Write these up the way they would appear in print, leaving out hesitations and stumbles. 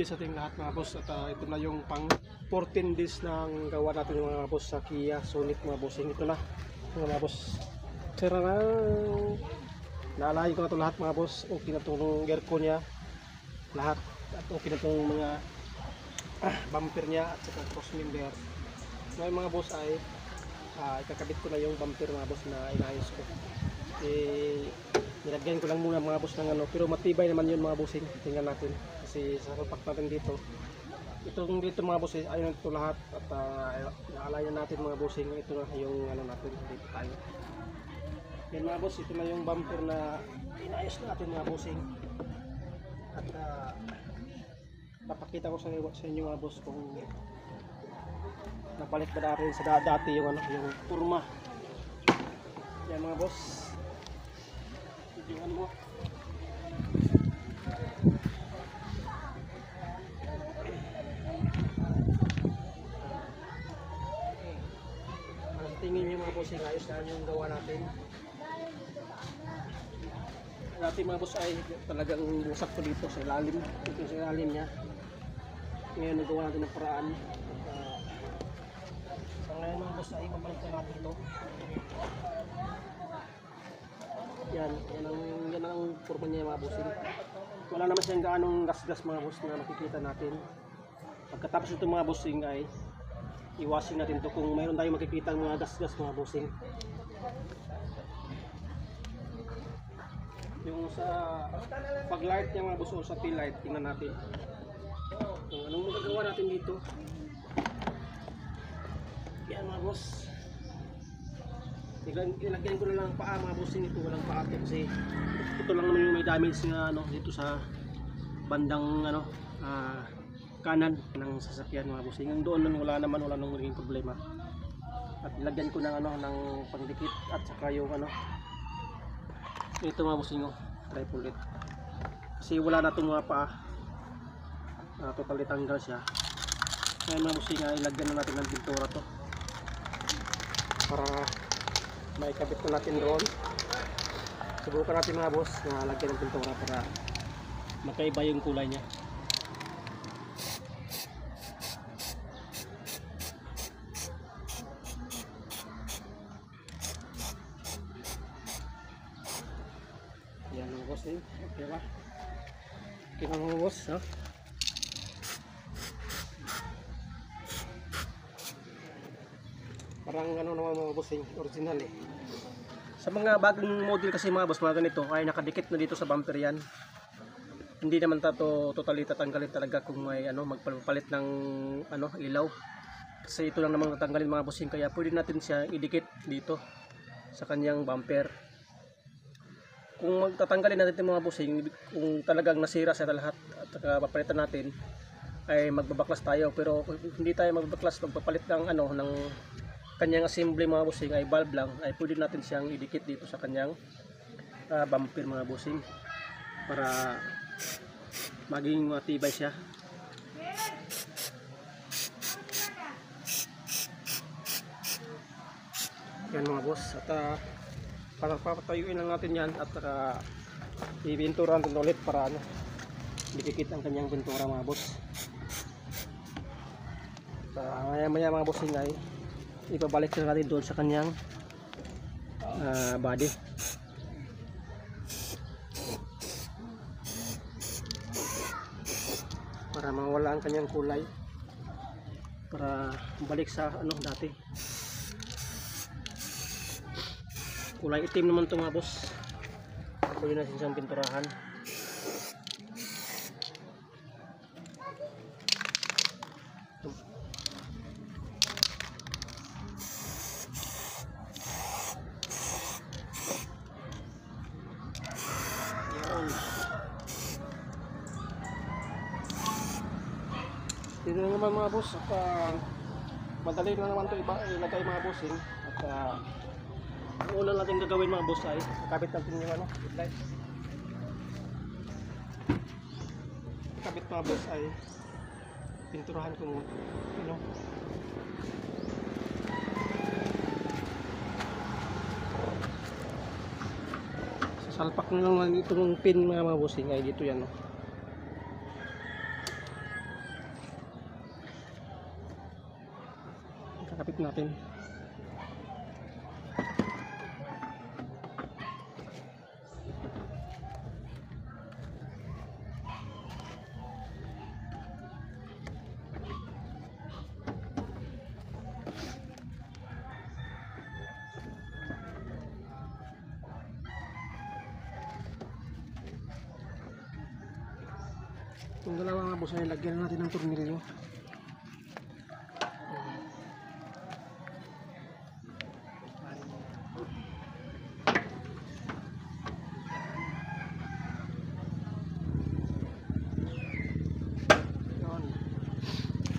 sa ating lahat mga boss, at ito na yung pang 14 days ng gawa natin mga boss sa Kia Sonic mga bossing. Ito na mga boss, sira na, naalahin ko na ito lahat mga boss. Okay na itong aircon nya lahat, at okay na itong mga bumper nya at saka cross member. Ngayon mga boss ay ikakabit ko na yung bumper mga boss na inayos ko. Nilagyan ko lang muna mga boss ng pero matibay naman yun mga bossing. Tingnan natin kasi sa papak natin dito, itong dito mga boss ayun ito lahat, at naalayan natin mga bossing. Ito na yung natin dito tayo. Yan mga boss, ito na yung bumper na inayos natin mga bossing, at papakita ko sa inyo mga boss kung napalik ba natin sa dati yung yung turma. Yan mga boss, videoan mo. Tingin nyo mga boss, ayos na yung gawa natin. Dati mga boss ay talagang busak ko dito sa ilalim, ito sa ilalim nya. Ngayon nagawa natin ng paraan. So ngayon mga boss ay pabalik na natin ito. Yan ang forma niya mga boss. Wala naman siyang gaanong gas-gas mga boss na makikita natin. Pagkatapos ito mga bossing ay i-washing natin to kung mayroon tayong makikita ng mga gas-gas mga bossing. Yung sa pag-light niya mga boss o sa tail light, tingnan natin kung anong magagawa natin dito. Yan mga boss, ilagyan ko na lang paa mga bossing. Ito walang paa kasi ito lang naman yung may damage na dito sa bandang kanan ng sasakyan mga bossing. Yung doon wala nang maging problema. At ilagyan ko ng ng pangdikit at saka yung ito mga bossing tripod kasi wala na itong mga paa, totally tanggal siya. Ngayon mga bossing ilagyan na natin ng pintura to para maikabit na natin doon. Subukan natin mga boss na lagyan ng pintura para magkaiba yung kulay niya. Yan mga boss, okay ba? Okay na mga boss, ha? Parang naman mga bossing, original Sa mga bagong model kasi mga boss, mga ganito ay nakadikit na dito sa bumper yan. Hindi naman totally tatanggalin talaga kung may magpapalit ng ilaw. Kasi ito lang namang tatanggalin mga bossing, kaya pwede natin siya idikit dito sa kanyang bumper. Kung magtatanggalin natin yung mga bossing, kung talagang nasira sa lahat at papalitan natin, ay magbabaklas tayo. Pero kung hindi tayo magbabaklas, magpapalit ng ng kanyang assembly mga bossing, ay valve lang, ay pwede natin siyang idikit dito sa kanyang bumper mga bossing para maging matibay siya. Yan mga boss, at papatayuin lang natin yan at ibinturan natin ulit para dikit ang kanyang pintura mga boss. Maya maya mga bossing ay ipabalik na natin doon sa kanyang body. Para mawala ang kanyang kulay, para balik sa dati. Kulay itim naman ito mga boss. Pwede natin siyang pinturahan. Dito na naman mga boss, at madali na naman ito ilagay mga bossing. At ang una natin gagawin mga boss ay kakabit natin yung headlight. Kakabit mga boss ay pinturahan ko muna sasalpak na lang itong pin mga bossing ay dito yan natin. Kung dalawa mga boss ay lagyan natin ng tornilyo.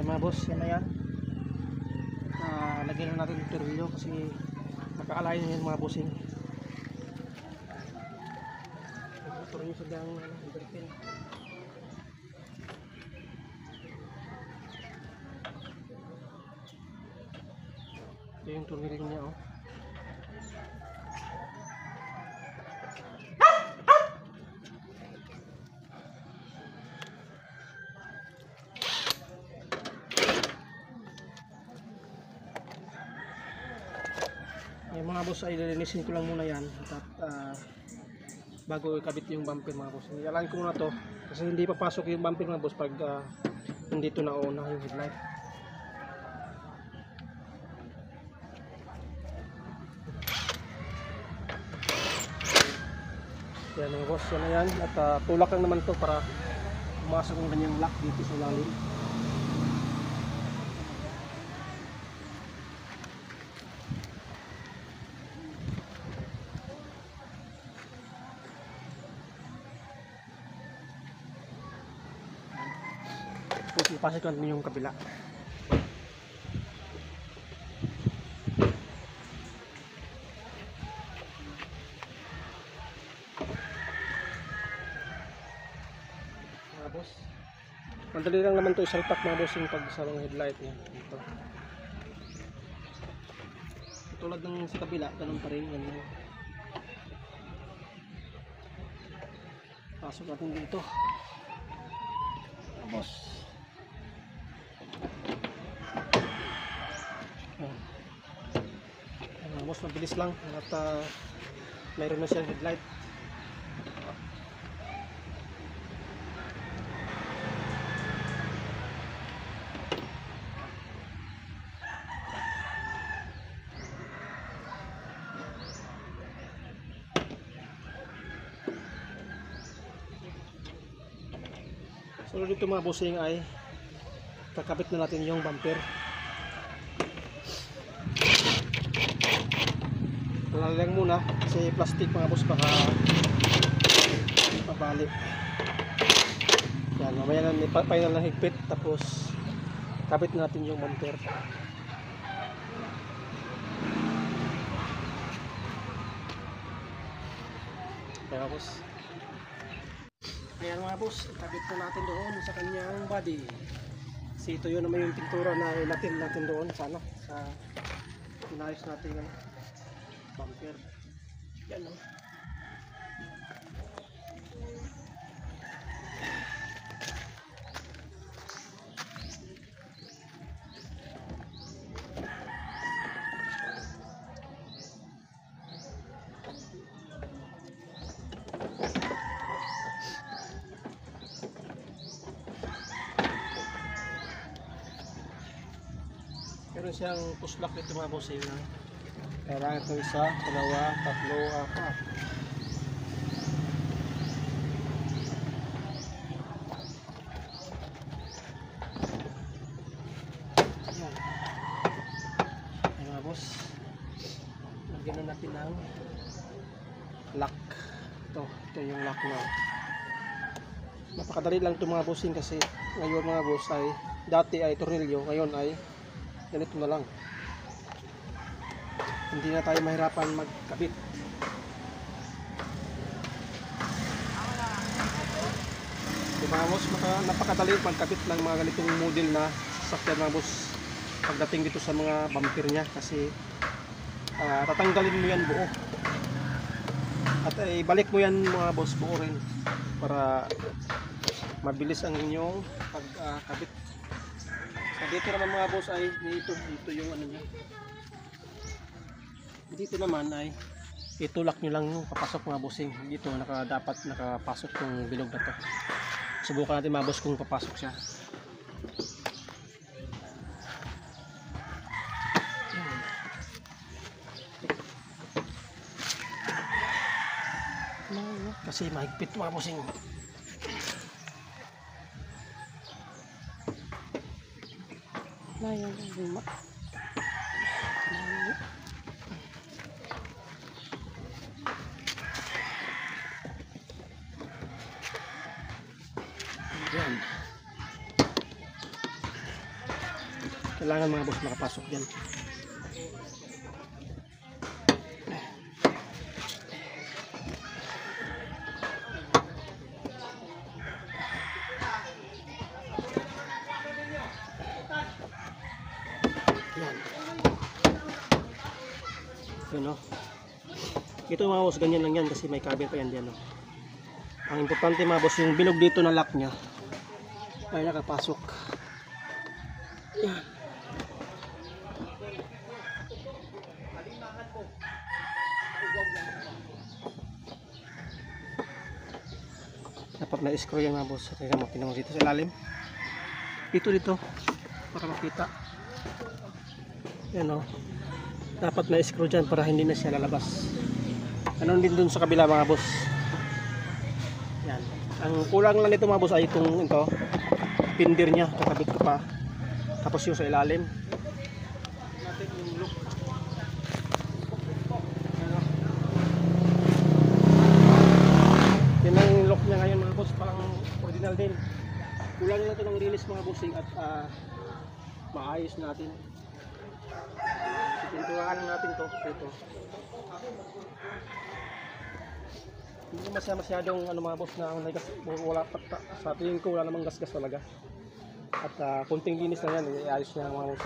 Yan mga boss, yan na yan. Lagyan na natin ng tornilyo kasi magkakalayo na yan mga bossing. Tornilyo sa dang underpin. Ito yung tornilyo niya, oh. Yung mga boss ay lilinisin ko lang muna yan at bago ikabit yung bumper mga boss. Nilalaan ko muna to kasi hindi papasok yung bumper mga boss pag hindi ito nauna yung headlight. Yan mga boss, yan na yan. At tulak lang naman to para pumasok ang kanyang lock dito sa lalim. Tapos ipasok natin yung kabila. Boss, madali lang naman to isalpak mga boss yung pag sa mga headlight niya dito. Tulad ng sa kabila, ganun pa rin yan. Pasok natin dito boss. Yan boss, mabilis lang at mayroon na siyang headlight. So dito mga bossing ay kakabit na natin yung bumper. Lang muna kasi plastic mga boss baka mabalik. Yan, mamaya na final na higpit tapos kabit na natin yung bumper. Kaya boss, ayan mga boss, ikabit na natin doon sa kanyang body. Kasi ito yun naman yung pintura na ilatin natin doon sana sa inayos natin yung bumper. Yan o. Meron siyang push lock dito mga bossing. Kailangan ito isa, dalawa, tatlo, apat. Ayan. Ayan mga boss. Lagyan na natin ng lock. Ito yung lock na. Napakadali lang ito mga bossing kasi ngayon mga boss ay dati ay tornilyo, ngayon ay ganito na lang. Hindi na tayo mahirapan magkabit. Diba boss, napakadali magkabit ng mga ganitong model na sasakyan mga boss pagdating dito sa mga bumper nya kasi tatanggalin mo yan buo at ibalik mo yan mga boss buo rin para mabilis ang inyong pagkabit Dito naman mga boss ay dito yung ano niya. Dito naman ay itulak nyo lang yung papasok mga bossing. Dito dapat nakapasok yung bilog na to. Subukan natin mga boss kung papasok siya. Kasi mahigpit mga bossing. Yan. Kailangan mga boss makapasok dyan. Yan. Yan o. Ito mga boss, ganyan lang yan kasi may cover pa yan dyan o. Ang importante mga boss, yung bilog dito na lock nya ay nakapasok. Yan. Dapat na-screw yan mga boss. Kaya mo, tinawag dito sa ilalim. Dito para makita. Yan o. Dapat na-screw dyan para hindi na siya lalabas. Ganon din dun sa kabila mga boss. Yan. Ang kulang lang nito mga boss ay itong pinder nya. Kakabit ko pa. Tapos yung sa ilalim. Natin yung look. Yan ang lock nya ngayon mga boss. Parang original din. Kulang na ito ng release mga bossing at maayos natin. Pintuan natin to dito. Hindi masyadong mga boss na wala sa tingin ko wala namang gas talaga. At kunting linis na yan, iayos na mga boss.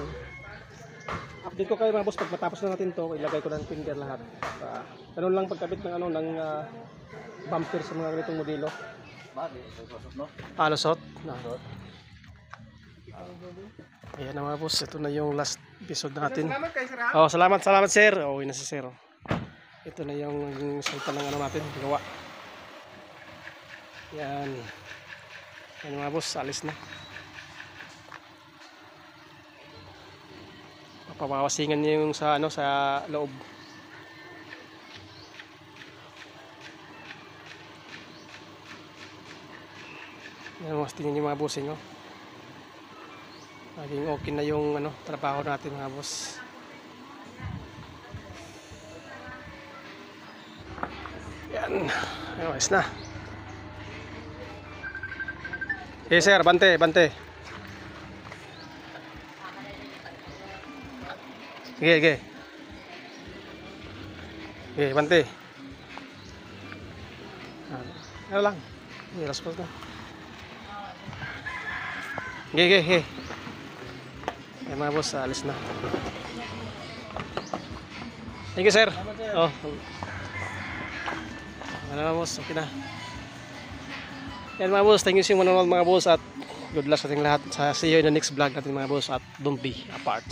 Update ko kayo mga boss pag matapos na natin to, ilagay ko ng finger lahat. Ganun lang pagkabit ng bumper sa mga ganitong modelo. Lusot? Ayan na mga boss, ito na yung last episode natin. Salamat sir. Uwi na si sir. Ito na yung salta ng natin, gawa. Yan. Yan mga boss, alis na. Papawasingan niya yung sa loob. Yan mas tingin niyo mga bossing oh. Naging okay na yung trabaho natin mga boss. Yan. Ayos na. Okay sir, bante. Sige. Okay, bante. Ano lang. Raspos na. Okay. Ay mga boss, alis na. Thank you sir. Oh. Ano mga boss, okay na. Yan mga boss, thank you sa manonood mga boss at good luck sa ating lahat. See you in the next vlog natin mga boss at don't be apart.